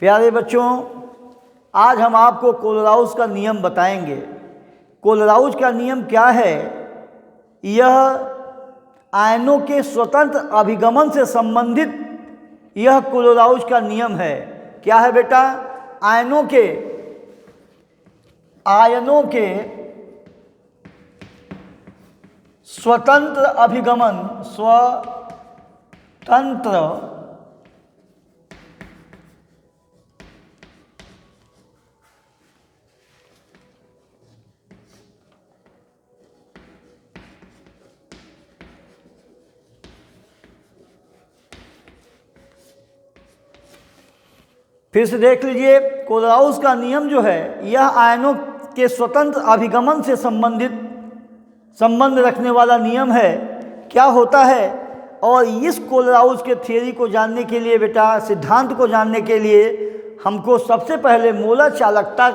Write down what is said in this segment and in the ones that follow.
प्यारे बच्चों, आज हम आपको कोलराउस का नियम बताएंगे। कोलराउस का नियम क्या है? यह आयनों के स्वतंत्र अभिगमन से संबंधित यह कोलराउस का नियम है। क्या है बेटा? आयनों के स्वतंत्र अभिगमन, फिर से देख लीजिए, कोलराउस का नियम जो है यह आयनों के स्वतंत्र अभिगमन से संबंध रखने वाला नियम है। क्या होता है? और इस कोलराउस के थ्योरी को जानने के लिए बेटा, सिद्धांत को जानने के लिए हमको सबसे पहले मोलर चालकता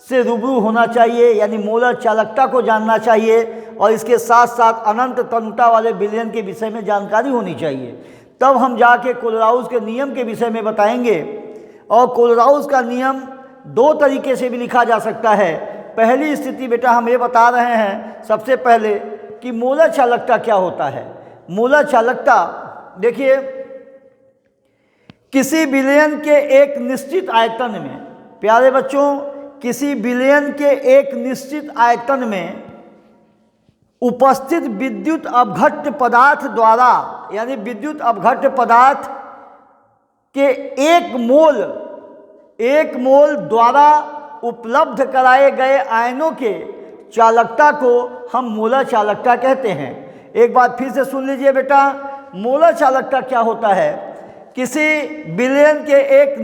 से रूबरू होना चाहिए, यानी मोलर चालकता को जानना चाहिए, और इसके साथ साथ अनंत तनुता वाले विलयन के विषय में जानकारी होनी चाहिए। तब हम जाके कोलराउस के नियम के विषय में बताएंगे। और कोलराउस का नियम दो तरीके से भी लिखा जा सकता है। पहली स्थिति बेटा हम ये बता रहे हैं सबसे पहले कि मोलर चालकता क्या होता है। मोलर चालकता देखिए, किसी विलयन के एक निश्चित आयतन में, प्यारे बच्चों, किसी विलयन के एक निश्चित आयतन में उपस्थित विद्युत अपघट्य पदार्थ द्वारा, यानी विद्युत अपघट्य पदार्थ के एक मोल द्वारा उपलब्ध कराए गए आयनों के चालकता को हम मोलर चालकता कहते हैं। एक बात फिर से सुन लीजिए बेटा, मोलर चालकता क्या होता है? किसी विलयन के एक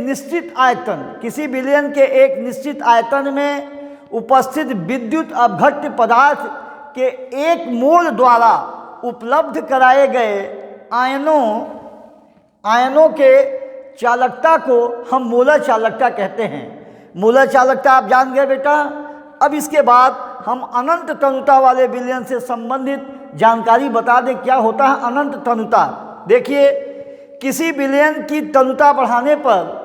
निश्चित आयतन में उपस्थित विद्युत अपघट्य पदार्थ के एक मोल द्वारा उपलब्ध कराए गए आयनों के चालकता को हम मोलर चालकता कहते हैं। मोलर चालकता आप जान गए बेटा। अब इसके बाद हम अनंत तनुता वाले विलयन से संबंधित जानकारी बता दें। क्या होता है अनंत तनुता? देखिए, किसी विलयन की तनुता बढ़ाने पर,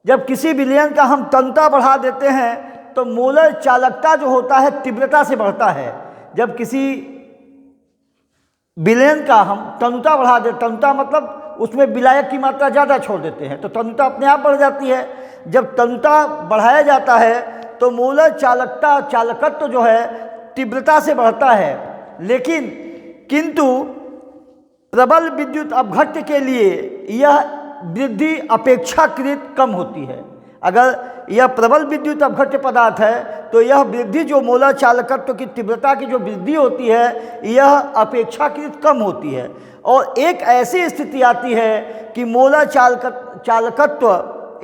जब किसी विलयन का हम तनुता बढ़ा देते हैं तो मोलर चालकता जो होता है तीव्रता से बढ़ता है। जब किसी विलयन का हम तनुता बढ़ा देते, तनुता मतलब उसमें विलायक की मात्रा ज़्यादा छोड़ देते हैं तो तनुता अपने आप बढ़ जाती है। जब तनुता बढ़ाया जाता है तो मोलर चालकत्व जो है तीव्रता से बढ़ता है। किंतु प्रबल विद्युत अपघट्य के लिए यह वृद्धि अपेक्षाकृत कम होती है। अगर यह प्रबल विद्युत अपघट्य पदार्थ है तो यह वृद्धि, जो मोलर चालकत्व की तीव्रता की जो वृद्धि होती है, यह अपेक्षाकृत कम होती है। और एक ऐसी स्थिति आती है कि मोलर चालकत्व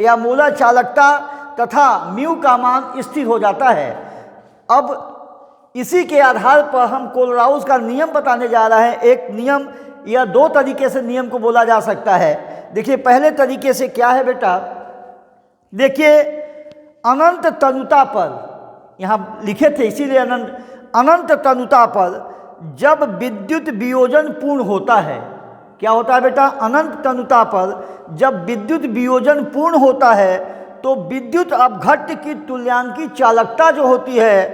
या मोलर चालकता तथा म्यू का मान स्थिर हो जाता है। अब इसी के आधार पर हम कोलराउस का नियम बताने जा रहे हैं। एक नियम या दो तरीके से नियम को बोला जा सकता है। देखिए, पहले तरीके से क्या है बेटा? देखिए, अनंत तनुता पर, यहाँ लिखे थे इसीलिए अनंत तनुता पर जब विद्युत वियोजन पूर्ण होता है। क्या होता है बेटा? अनंत तनुता पर जब विद्युत वियोजन पूर्ण होता है तो विद्युत अपघट्य की तुल्यांकी चालकता जो होती है,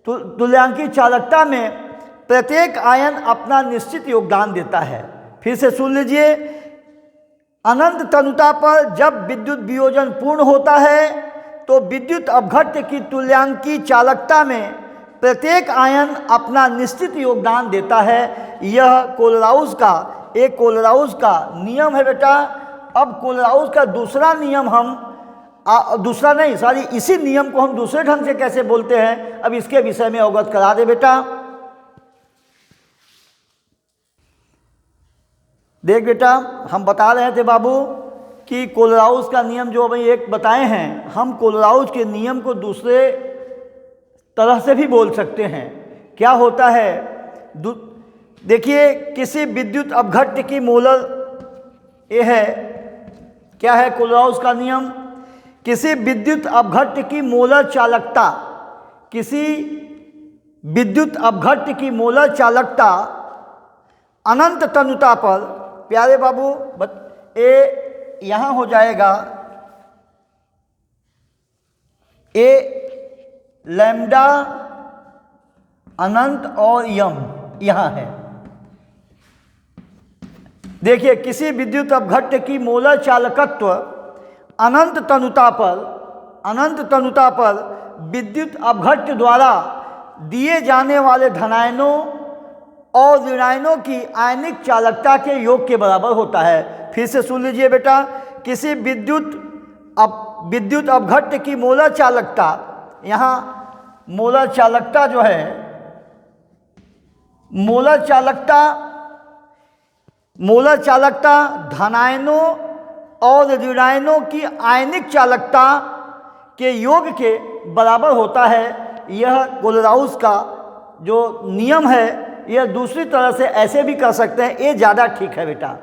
तुल्यांकी चालकता में प्रत्येक आयन अपना निश्चित योगदान देता है। फिर से सुन लीजिए, अनंत तनुता पर जब विद्युत वियोजन पूर्ण होता है तो विद्युत अपघट्य की तुल्यांकी चालकता में प्रत्येक आयन अपना निश्चित योगदान देता है। यह कोलराउस का नियम है बेटा। अब कोलराउस का दूसरा नियम इसी नियम को हम दूसरे ढंग से कैसे बोलते हैं, अब इसके विषय में अवगत करा दे बेटा। देख बेटा, हम बता रहे थे बाबू कि कोलराउस का नियम जो अभी एक बताए हैं, हम कोलराउस के नियम को दूसरे तरह से भी बोल सकते हैं। क्या होता है? देखिए, किसी विद्युत अपघट्य की मोलर, ये है क्या है कोलराउस का नियम? किसी विद्युत अपघट्य की मोलर चालकता अनंत तनुता पर, प्यारे बाबू ये यहाँ हो जाएगा ए लैम्डा अनंत और यम यहाँ है। देखिए, किसी विद्युत अपघट्य की मोलर चालकत्व अनंत तनुता पर विद्युत अपघट्य द्वारा दिए जाने वाले धनायनों और ऋणायनों की आयनिक चालकता के योग के बराबर होता है। फिर से सुन लीजिए बेटा, किसी विद्युत अपघट्य की मोलर चालकता, यहाँ मोलर चालकता जो है, मोलर चालकता धनायनों और ऋणायनों की आयनिक चालकता के योग के बराबर होता है। यह कोलराउस का जो नियम है, यह दूसरी तरह से ऐसे भी कर सकते हैं, ये ज़्यादा ठीक है बेटा।